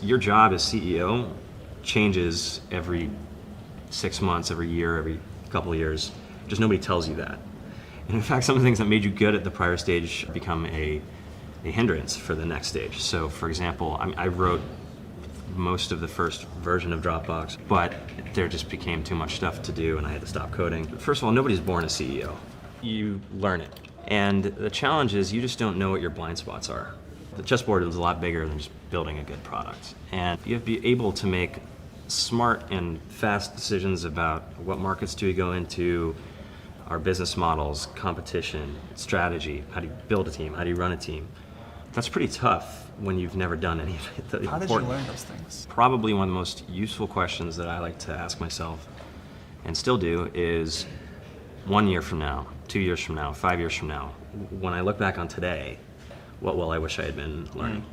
your job as CEO changes every 6 months, every year, every couple of years. Just nobody tells you that. And in fact, some of the things that made you good at the prior stage become a hindrance for the next stage. So for example, I wrote most of the first version of Dropbox, but there just became too much stuff to do and I had to stop coding. First of all, nobody's born a CEO. You learn it. And the challenge is you just don't know what your blind spots are. The chessboard is a lot bigger than just building a good product. And you have to be able to make smart and fast decisions about what markets do we go into, our business models, competition, strategy, how do you build a team, how do you run a team. That's pretty tough when you've never done any of it. How did you learn those things? Probably one of the most useful questions that I like to ask myself, and still do, is 1 year from now, 2 years from now, 5 years from now, when I look back on today, what will I wish I had been learning?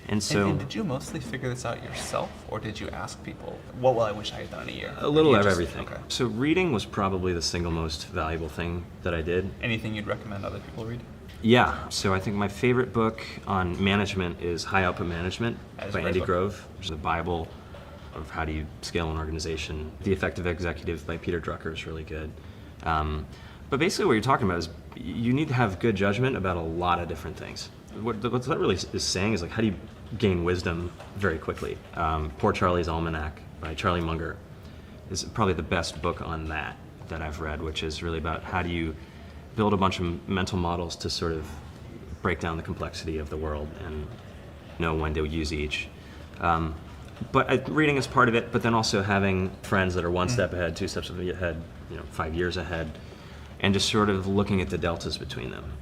And so, And did you mostly figure this out yourself, or did you ask people, what will I wish I had done in a year? a little You of just- everything. Okay. So reading was probably the single most valuable thing that I did. Anything you'd recommend other people read? Yeah, so I think my favorite book on management is High Output Management That is a by great Andy book. Grove, which is the Bible of how do you scale an organization. The Effective Executive by Peter Drucker is really good. But basically what you're talking about is you need to have good judgment about a lot of different things. What that really is saying is like, how do you gain wisdom very quickly? Poor Charlie's Almanac by Charlie Munger is probably the best book on that I've read, which is really about how do you build a bunch of mental models to sort of break down the complexity of the world and know when to use each. But reading is part of it, but then also having friends that are one step ahead, 2 steps ahead, 5 years ahead, and just sort of looking at the deltas between them.